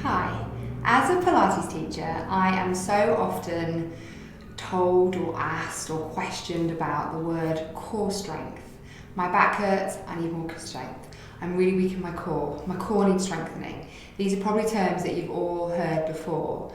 Hi, as a Pilates teacher, I am so often told or asked or questioned about the word core strength. My back hurts, I need more core strength. I'm really weak in my core needs strengthening. These are probably terms that you've all heard before.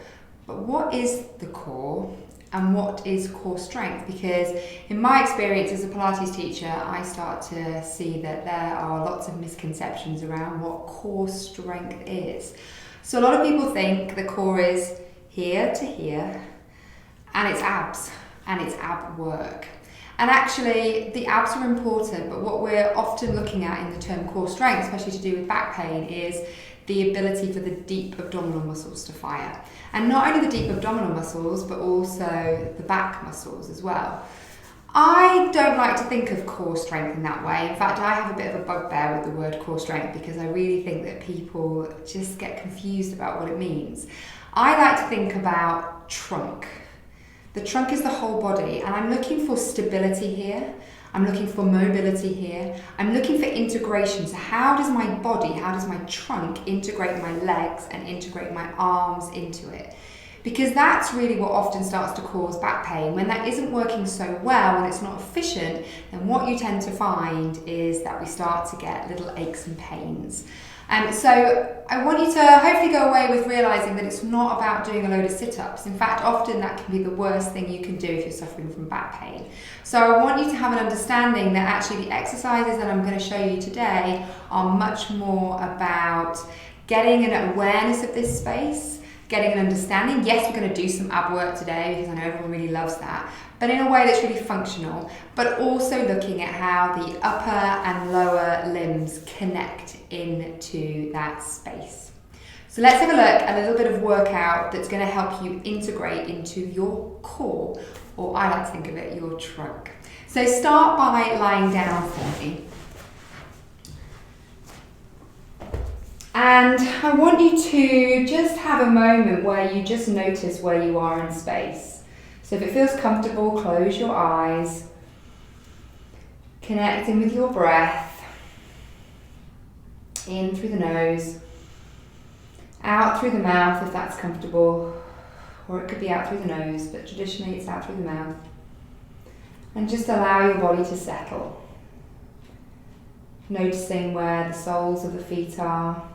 But what is the core and what is core strength? Because in my experience as a Pilates teacher, I start to see that there are lots of misconceptions around what core strength is. So a lot of people think the core is here to here, and it's abs, and it's ab work. And actually, the abs are important, but what we're often looking at in the term core strength, especially to do with back pain, is the ability for the deep abdominal muscles to fire. And not only the deep abdominal muscles, but also the back muscles as well. I don't like to think of core strength in that way. In fact, I have a bit of a bugbear with the word core strength because I really think that people just get confused about what it means. I like to think about trunk. The trunk is the whole body, and I'm looking for stability here. I'm looking for mobility here. I'm looking for integration. So how does my body, how does my trunk integrate my legs and integrate my arms into it? Because that's really what often starts to cause back pain. When that isn't working so well, when it's not efficient, then what you tend to find is that we start to get little aches and pains. So I want you to hopefully go away with realising that it's not about doing a load of sit-ups. In fact, often that can be the worst thing you can do if you're suffering from back pain. So I want you to have an understanding that actually the exercises that I'm going to show you today are much more about getting an awareness of this space, getting an understanding. Yes, we're going to do some ab work today because I know everyone really loves that, but in a way that's really functional, but also looking at how the upper and lower limbs connect into that space. So let's have a look at a little bit of workout that's going to help you integrate into your core, or I like to think of it, your trunk. So start by lying down for me. And I want you to just have a moment where you just notice where you are in space. So if it feels comfortable, close your eyes, connecting with your breath, in through the nose, out through the mouth if that's comfortable, or it could be out through the nose, but traditionally it's out through the mouth. And just allow your body to settle. Noticing where the soles of the feet are.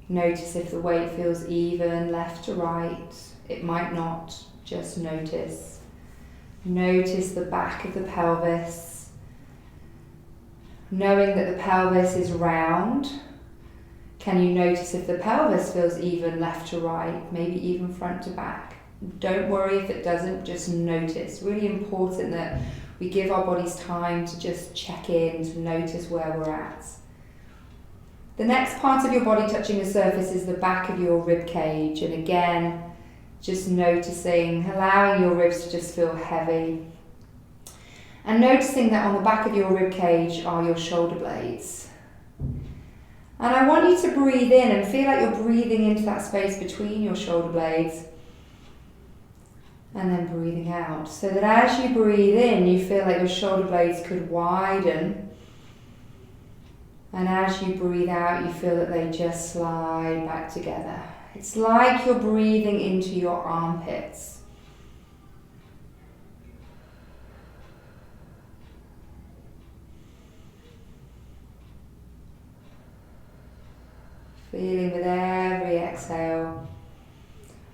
Notice if the weight feels even, left to right. It might not, just notice. Notice the back of the pelvis. Knowing that the pelvis is round, can you notice if the pelvis feels even, left to right, maybe even front to back? Don't worry if it doesn't, just notice. Really important that we give our bodies time to just check in, to notice where we're at. The next part of your body touching the surface is the back of your rib cage, and again, just noticing, allowing your ribs to just feel heavy. And noticing that on the back of your rib cage are your shoulder blades. And I want you to breathe in and feel like you're breathing into that space between your shoulder blades. And then breathing out. So that as you breathe in, you feel like your shoulder blades could widen. And as you breathe out, you feel that they just slide back together. It's like you're breathing into your armpits. Feeling with every exhale,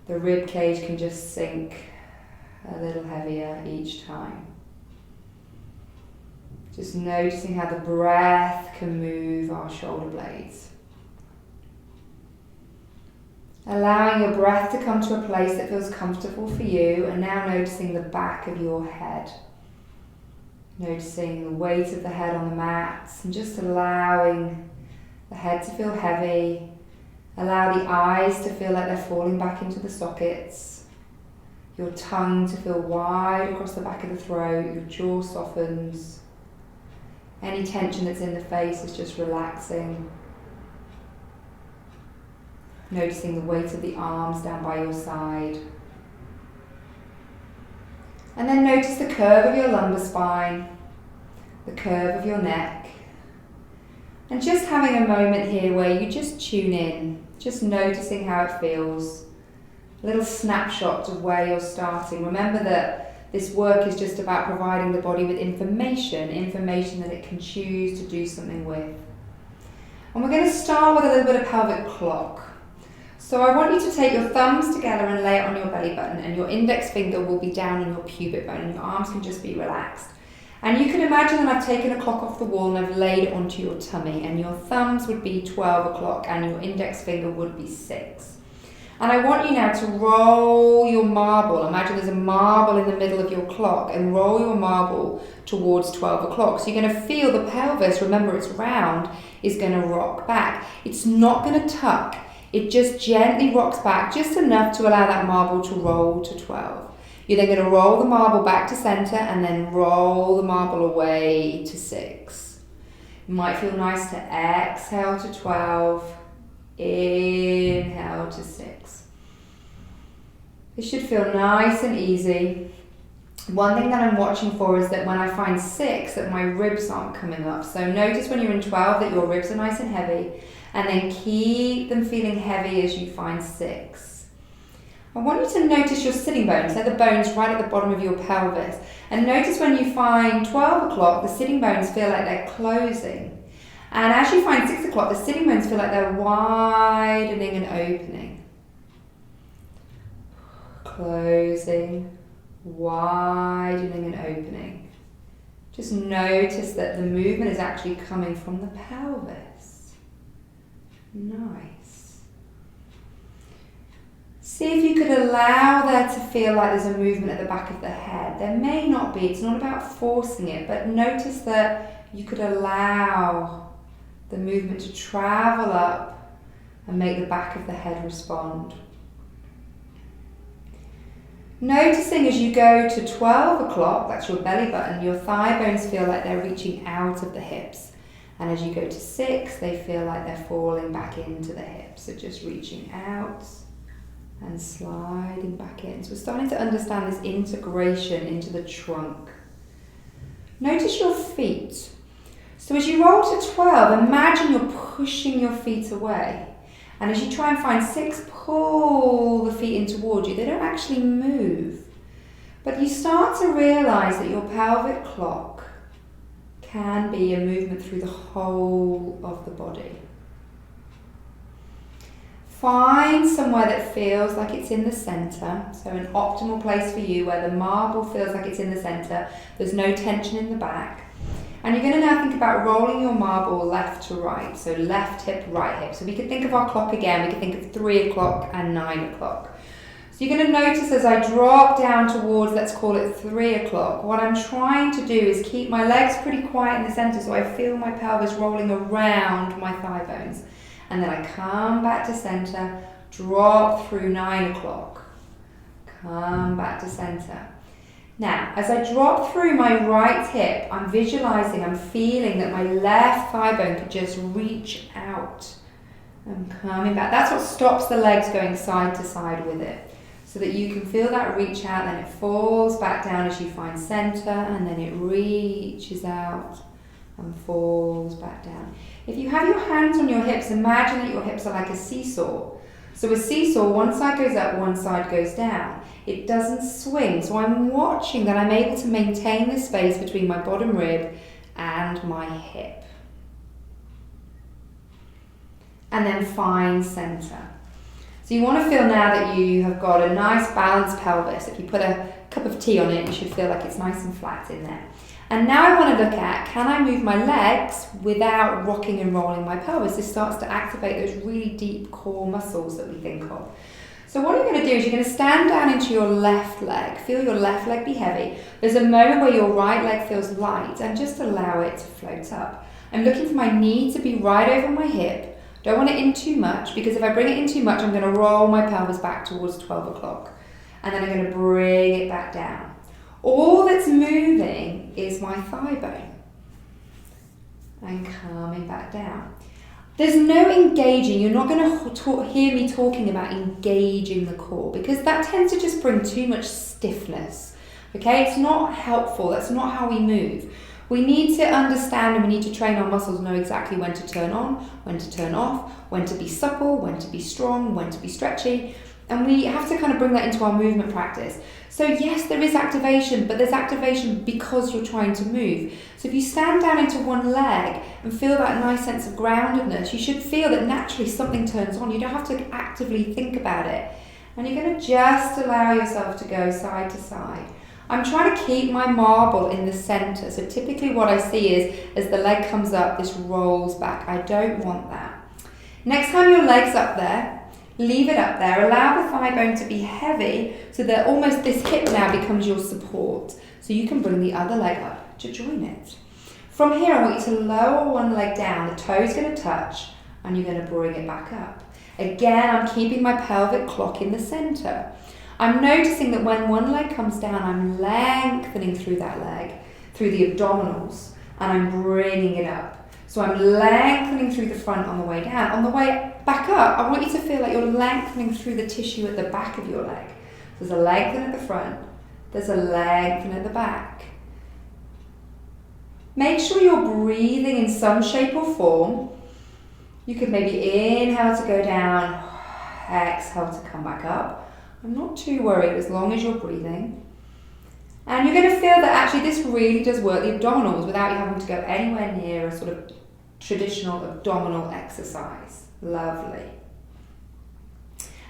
the rib cage can just sink a little heavier each time. Just noticing how the breath can move our shoulder blades. Allowing your breath to come to a place that feels comfortable for you, and now noticing the back of your head. Noticing the weight of the head on the mat, and just allowing the head to feel heavy. Allow the eyes to feel like they're falling back into the sockets. Your tongue to feel wide across the back of the throat. Your jaw softens. Any tension that's in the face is just relaxing. Noticing the weight of the arms down by your side. And then notice the curve of your lumbar spine, the curve of your neck. And just having a moment here where you just tune in, just noticing how it feels. A little snapshot of where you're starting. Remember that this work is just about providing the body with information that it can choose to do something with. And we're going to start with a little bit of pelvic clock. So I want you to take your thumbs together and lay it on your belly button, and your index finger will be down on your pubic bone, and your arms can just be relaxed. And you can imagine that I've taken a clock off the wall and I've laid it onto your tummy, and your thumbs would be 12 o'clock and your index finger would be 6. And I want you now to roll your marble. Imagine there's a marble in the middle of your clock, and roll your marble towards 12 o'clock. So you're going to feel the pelvis, remember it's round, is going to rock back. It's not going to tuck. It just gently rocks back, just enough to allow that marble to roll to 12. You're then going to roll the marble back to center and then roll the marble away to 6. It might feel nice to exhale to 12, inhale to 6. This should feel nice and easy. One thing that I'm watching for is that when I find 6, that my ribs aren't coming up. So notice when you're in 12 that your ribs are nice and heavy, and then keep them feeling heavy as you find 6. I want you to notice your sitting bones, so the bones right at the bottom of your pelvis. And notice when you find 12 o'clock, the sitting bones feel like they're closing. And as you find 6 o'clock, the sitting bones feel like they're widening and opening. Closing, widening and opening. Just notice that the movement is actually coming from the pelvis. Nice. See if you could allow there to feel like there's a movement at the back of the head. There may not be, it's not about forcing it, but notice that you could allow the movement to travel up and make the back of the head respond. Noticing as you go to 12 o'clock, that's your belly button, your thigh bones feel like they're reaching out of the hips. And as you go to 6, they feel like they're falling back into the hips. So just reaching out and sliding back in. So we're starting to understand this integration into the trunk. Notice your feet. So as you roll to 12, imagine you're pushing your feet away. And as you try and find 6, pull the feet in towards you. They don't actually move. But you start to realize that your pelvic clock can be a movement through the whole of the body. Find somewhere that feels like it's in the center, so an optimal place for you where the marble feels like it's in the center, there's no tension in the back. And you're going to now think about rolling your marble left to right, so left hip, right hip. So we could think of our clock again, we could think of 3 o'clock and 9 o'clock. So you're going to notice as I drop down towards, let's call it 3 o'clock, what I'm trying to do is keep my legs pretty quiet in the center so I feel my pelvis rolling around my thigh bones. And then I come back to center, drop through 9 o'clock, come back to center. Now, as I drop through my right hip, I'm visualizing, I'm feeling that my left thigh bone could just reach out. I'm coming back. That's what stops the legs going side to side with it. So that you can feel that reach out, then it falls back down as you find center, and then it reaches out and falls back down. If you have your hands on your hips, imagine that your hips are like a seesaw. So a seesaw, one side goes up, one side goes down. It doesn't swing. So I'm watching that I'm able to maintain the space between my bottom rib and my hip. And then find center. So you want to feel now that you have got a nice balanced pelvis. If you put a cup of tea on it, you should feel like it's nice and flat in there. And now I want to look at, can I move my legs without rocking and rolling my pelvis? This starts to activate those really deep core muscles that we think of. So what you're going to do is you're going to stand down into your left leg. Feel your left leg be heavy. There's a moment where your right leg feels light and just allow it to float up. I'm looking for my knee to be right over my hip. Don't want it in too much, because if I bring it in too much, I'm going to roll my pelvis back towards 12 o'clock. And then I'm going to bring it back down. All that's moving is my thigh bone. And coming back down. There's no engaging. You're not going to hear me talking about engaging the core, because that tends to just bring too much stiffness. Okay, it's not helpful. That's not how we move. We need to understand and we need to train our muscles, know exactly when to turn on, when to turn off, when to be supple, when to be strong, when to be stretchy. And we have to kind of bring that into our movement practice. So yes, there is activation, but there's activation because you're trying to move. So if you stand down into one leg and feel that nice sense of groundedness, you should feel that naturally something turns on. You don't have to actively think about it. And you're going to just allow yourself to go side to side. I'm trying to keep my marble in the center. So typically what I see is, as the leg comes up, this rolls back. I don't want that. Next time your leg's up there, leave it up there. Allow the thigh bone to be heavy so that almost this hip now becomes your support. So you can bring the other leg up to join it. From here, I want you to lower one leg down. The toe's going to touch and you're going to bring it back up. Again, I'm keeping my pelvic clock in the center. I'm noticing that when one leg comes down, I'm lengthening through that leg, through the abdominals, and I'm bringing it up. So I'm lengthening through the front on the way down. On the way back up, I want you to feel like you're lengthening through the tissue at the back of your leg. There's a lengthen at the front, there's a lengthen at the back. Make sure you're breathing in some shape or form. You could maybe inhale to go down, exhale to come back up. I'm not too worried as long as you're breathing. And you're going to feel that actually this really does work the abdominals without you having to go anywhere near a sort of traditional abdominal exercise. Lovely.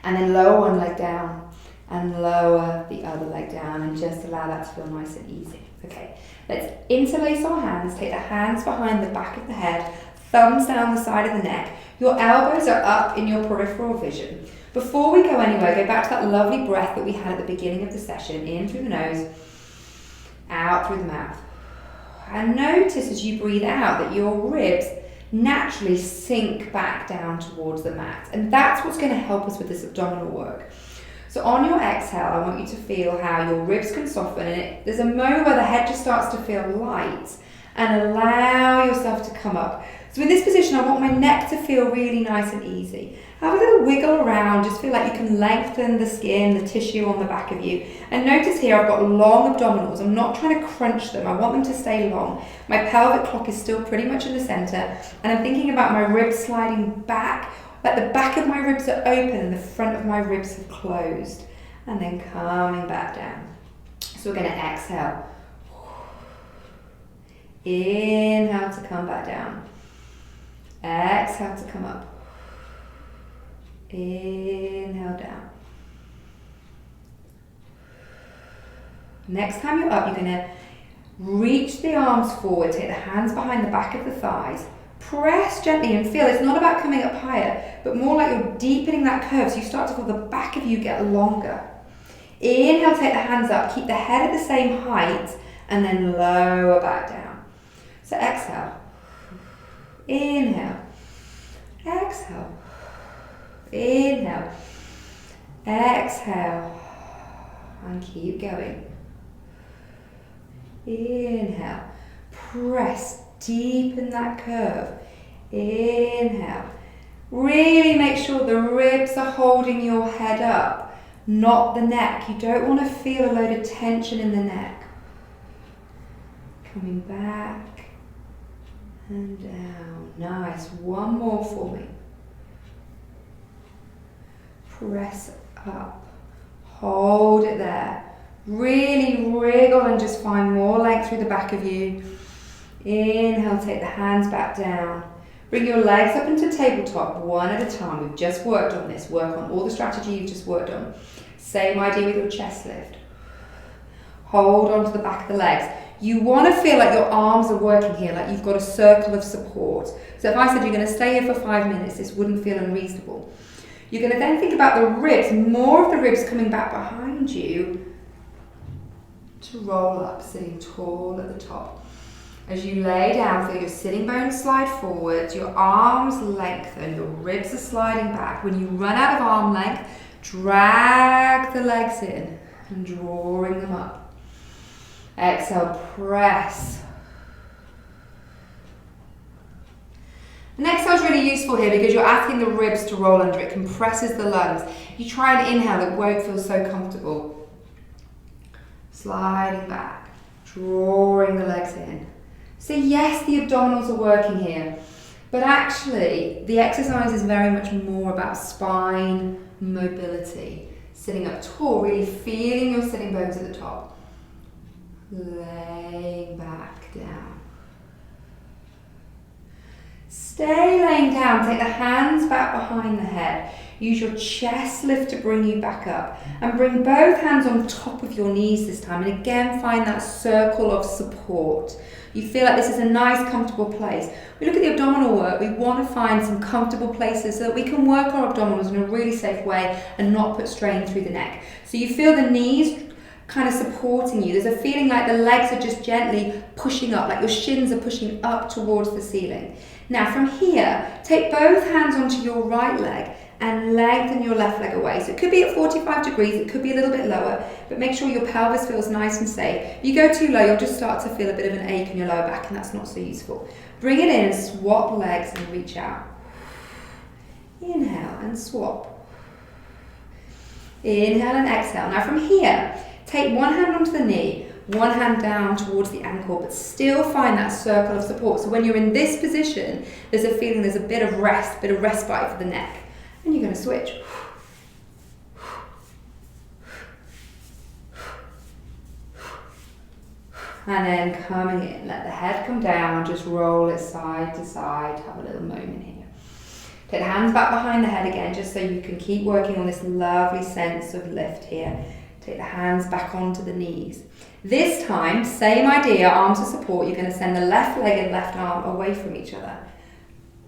And then lower one leg down and lower the other leg down and just allow that to feel nice and easy. Okay, let's interlace our hands, take the hands behind the back of the head, thumbs down the side of the neck. Your elbows are up in your peripheral vision. Before we go anywhere, go back to that lovely breath that we had at the beginning of the session. In through the nose, out through the mouth. And notice as you breathe out that your ribs naturally sink back down towards the mat. And that's what's going to help us with this abdominal work. So on your exhale, I want you to feel how your ribs can soften. And there's a moment where the head just starts to feel light. And allow yourself to come up. So in this position, I want my neck to feel really nice and easy. Have a little wiggle around, just feel like you can lengthen the skin, the tissue on the back of you. And notice here I've got long abdominals. I'm not trying to crunch them, I want them to stay long. My pelvic clock is still pretty much in the center, and I'm thinking about my ribs sliding back, like the back of my ribs are open and the front of my ribs have closed. And then coming back down. So we're going to exhale. Inhale to come back down. Exhale to come up. Inhale down. Next time you're up, you're going to reach the arms forward, take the hands behind the back of the thighs, press gently and feel it's not about coming up higher, but more like you're deepening that curve so you start to feel the back of you get longer. Inhale, take the hands up, keep the head at the same height, and then lower back down. So exhale, inhale, exhale, inhale, exhale, and keep going. Inhale, press, deepen that curve. Inhale, really make sure the ribs are holding your head up, not the neck. You don't want to feel a load of tension in the neck. Coming back and down. Nice. One more for me. Press up. Hold it there. Really wriggle and just find more length through the back of you. Inhale, take the hands back down. Bring your legs up into tabletop one at a time. We've just worked on this. Work on all the strategy you've just worked on. Same idea with your chest lift. Hold on to the back of the legs. You want to feel like your arms are working here, like you've got a circle of support. So if I said you're going to stay here for 5 minutes, this wouldn't feel unreasonable. You're going to then think about the ribs, more of the ribs coming back behind you to roll up, sitting tall at the top. As you lay down, feel your sitting bones slide forward, your arms lengthen, your ribs are sliding back. When you run out of arm length, drag the legs in and drawing them up. Exhale, press. And exhale is really useful here because you're asking the ribs to roll under. It compresses the lungs. You try and inhale, it won't feel so comfortable. Sliding back, drawing the legs in. So yes, the abdominals are working here, but actually the exercise is very much more about spine mobility. Sitting up tall, really feeling your sitting bones at the top. Laying back down. Stay laying down, take the hands back behind the head. Use your chest lift to bring you back up. And bring both hands on top of your knees this time. And again, find that circle of support. You feel like this is a nice, comfortable place. We look at the abdominal work, we want to find some comfortable places so that we can work our abdominals in a really safe way and not put strain through the neck. So you feel the knees kind of supporting you. There's a feeling like the legs are just gently pushing up, like your shins are pushing up towards the ceiling. Now from here, take both hands onto your right leg and lengthen your left leg away. So it could be at 45 degrees, it could be a little bit lower, but make sure your pelvis feels nice and safe. If you go too low, you'll just start to feel a bit of an ache in your lower back, and that's not so useful. Bring it in, swap legs and reach out. Inhale and swap. Inhale and exhale. Now from here, take one hand onto the knee, one hand down towards the ankle, but still find that circle of support. So when you're in this position, there's a feeling there's a bit of rest, bit of respite for the neck. And you're going to switch. And then coming in, let the head come down, just roll it side to side, have a little moment here. Take the hands back behind the head again, just so you can keep working on this lovely sense of lift here. Take the hands back onto the knees. This time, same idea, arms to support. You're going to send the left leg and left arm away from each other.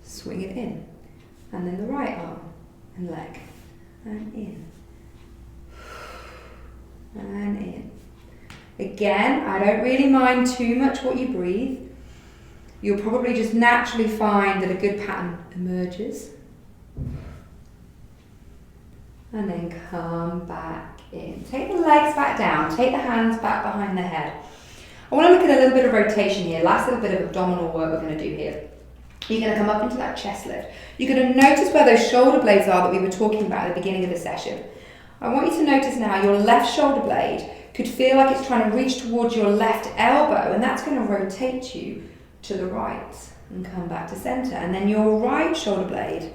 Swing it in. And then the right arm and leg. And in. And in. Again, I don't really mind too much what you breathe. You'll probably just naturally find that a good pattern emerges. And then come back in. Take the legs back down. Take the hands back behind the head. I want to look at a little bit of rotation here. Last little bit of abdominal work we're going to do here. You're going to come up into that chest lift. You're going to notice where those shoulder blades are that we were talking about at the beginning of the session. I want you to notice now your left shoulder blade could feel like it's trying to reach towards your left elbow, and that's going to rotate you to the right and come back to center. And then your right shoulder blade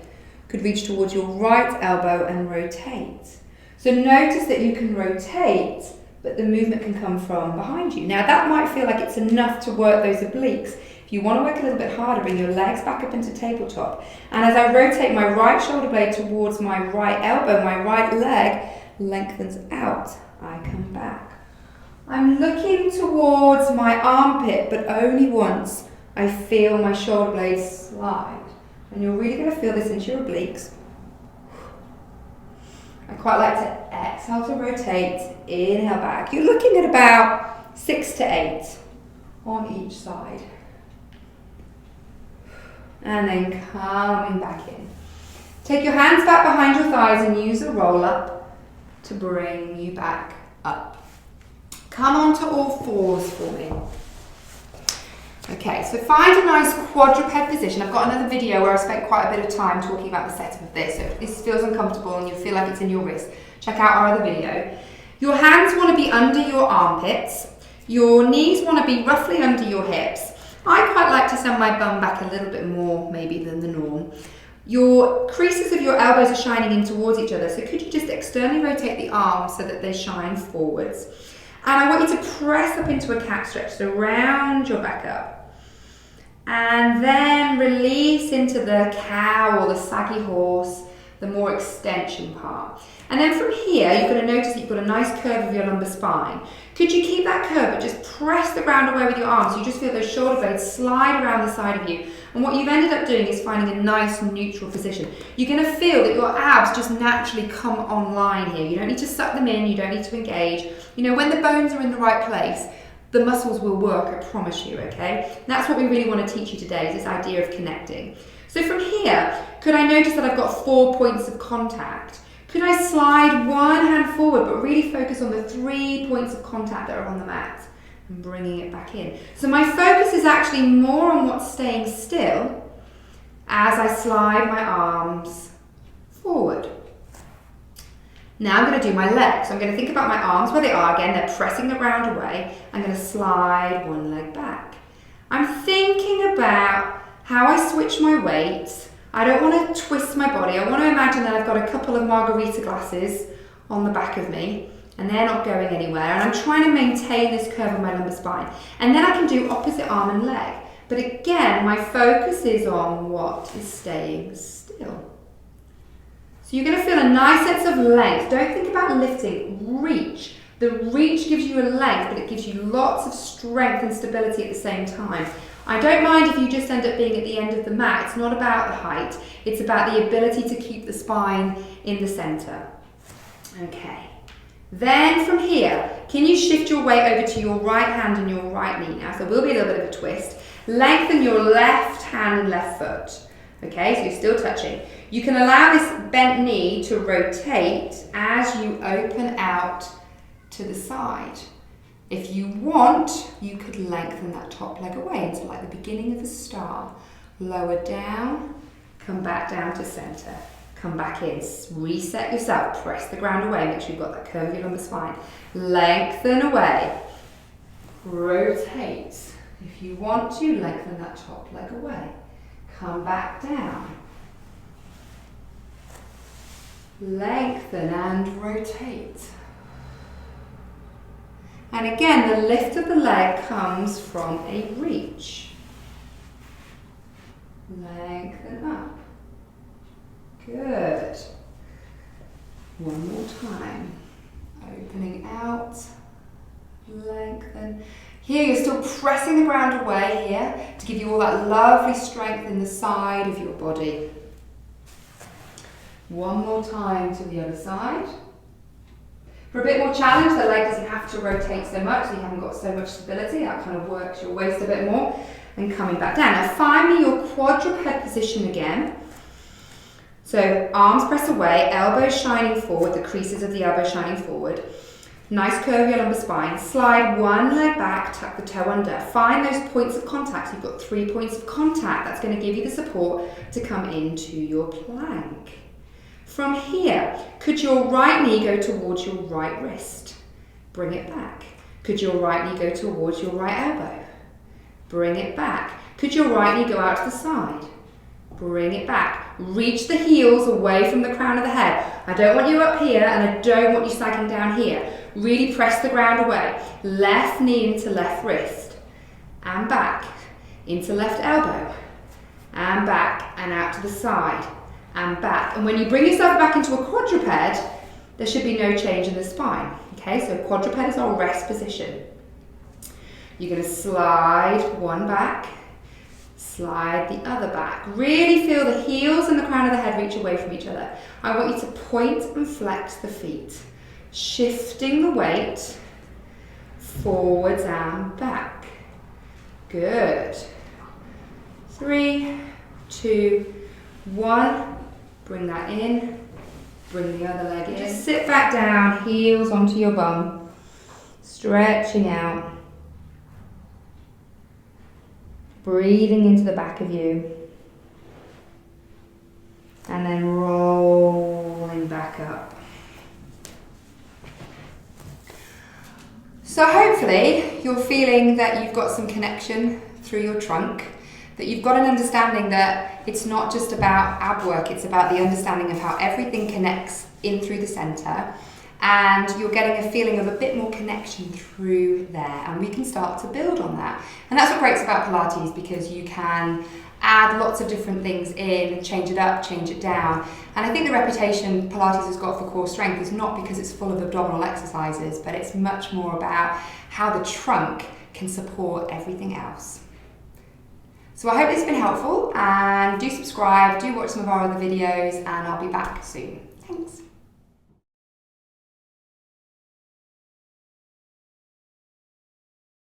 could reach towards your right elbow and rotate. So notice that you can rotate, but the movement can come from behind you. Now that might feel like it's enough to work those obliques. If you want to work a little bit harder, bring your legs back up into tabletop. And as I rotate my right shoulder blade towards my right elbow, my right leg lengthens out. I come back. I'm looking towards my armpit, but only once I feel my shoulder blades slide. And you're really going to feel this into your obliques. I quite like to exhale to rotate, inhale back. You're looking at about 6 to 8 on each side. And then coming back in. Take your hands back behind your thighs and use a roll up to bring you back up. Come onto all fours for me. Okay, so find a nice quadruped position. I've got another video where I spent quite a bit of time talking about the setup of this. So if this feels uncomfortable and you feel like it's in your wrist, check out our other video. Your hands want to be under your armpits. Your knees want to be roughly under your hips. I quite like to send my bum back a little bit more maybe than the norm. Your creases of your elbows are shining in towards each other. So could you just externally rotate the arms so that they shine forwards? And I want you to press up into a cat stretch, so round your back up. And then release into the cow or the saggy horse, the more extension part. And then from here, you're going to notice that you've got a nice curve of your lumbar spine. Could you keep that curve, but just press the ground away with your arms so you just feel those shoulder blades slide around the side of you. And what you've ended up doing is finding a nice neutral position. You're going to feel that your abs just naturally come online here. You don't need to suck them in, you don't need to engage. You know, when the bones are in the right place, the muscles will work, I promise you, okay? And that's what we really want to teach you today, is this idea of connecting. So from here, could I notice that I've got 4 points of contact? Could I slide one hand forward, but really focus on the 3 points of contact that are on the mat and bringing it back in? So my focus is actually more on what's staying still as I slide my arms forward. Now I'm going to do my legs. So I'm going to think about my arms where they are. Again, they're pressing the ground away. I'm going to slide one leg back. I'm thinking about how I switch my weight. I don't want to twist my body. I want to imagine that I've got a couple of margarita glasses on the back of me and they're not going anywhere, and I'm trying to maintain this curve of my lumbar spine. And then I can do opposite arm and leg. But again, my focus is on what is staying still. So you're going to feel a nice sense of length. Don't think about lifting, reach. The reach gives you a length, but it gives you lots of strength and stability at the same time. I don't mind if you just end up being at the end of the mat. It's not about the height. It's about the ability to keep the spine in the center. Okay. Then from here, can you shift your weight over to your right hand and your right knee now? So there will be a little bit of a twist. Lengthen your left hand and left foot. Okay, so you're still touching. You can allow this bent knee to rotate as you open out to the side. If you want, you could lengthen that top leg away into like the beginning of a star. Lower down, come back down to center. Come back in, reset yourself, press the ground away, make sure you've got that curve of your lumbar spine. Lengthen away, rotate. If you want to, lengthen that top leg away. Come back down. Lengthen and rotate. And again, the lift of the leg comes from a reach. Lengthen up. Good. One more time. Opening out. Lengthen. Here you're still pressing the ground away here to give you all that lovely strength in the side of your body. One more time to the other side. For a bit more challenge, the leg doesn't have to rotate so much, so you haven't got so much stability. That kind of works your waist a bit more. And coming back down. Now find me your quadruped position again. So arms press away, elbows shining forward, the creases of the elbow shining forward. Nice curve of your lumbar spine. Slide one leg back, tuck the toe under. Find those points of contact. So you've got 3 points of contact. That's going to give you the support to come into your plank. From here, could your right knee go towards your right wrist? Bring it back. Could your right knee go towards your right elbow? Bring it back. Could your right knee go out to the side? Bring it back. Reach the heels away from the crown of the head. I don't want you up here and I don't want you sagging down here. Really press the ground away. Left knee into left wrist. And back. Into left elbow. And back and out to the side. And back. And when you bring yourself back into a quadruped, there should be no change in the spine. Okay, so quadruped is our rest position. You're going to slide one back. Slide the other back. Really feel the heels and the crown of the head reach away from each other. I want you to point and flex the feet. Shifting the weight forwards and back. Good. 3, 2, 1. Bring that in. Bring the other leg in. Just sit back down, heels onto your bum. Stretching out. Breathing into the back of you. And then rolling back up. So hopefully you're feeling that you've got some connection through your trunk, that you've got an understanding that it's not just about ab work, it's about the understanding of how everything connects in through the center, and you're getting a feeling of a bit more connection through there, and we can start to build on that. And that's what great's about Pilates, because you can add lots of different things in, change it up, change it down. And I think the reputation Pilates has got for core strength is not because it's full of abdominal exercises, but it's much more about how the trunk can support everything else. So I hope this has been helpful, and do subscribe, do watch some of our other videos, and I'll be back soon. Thanks.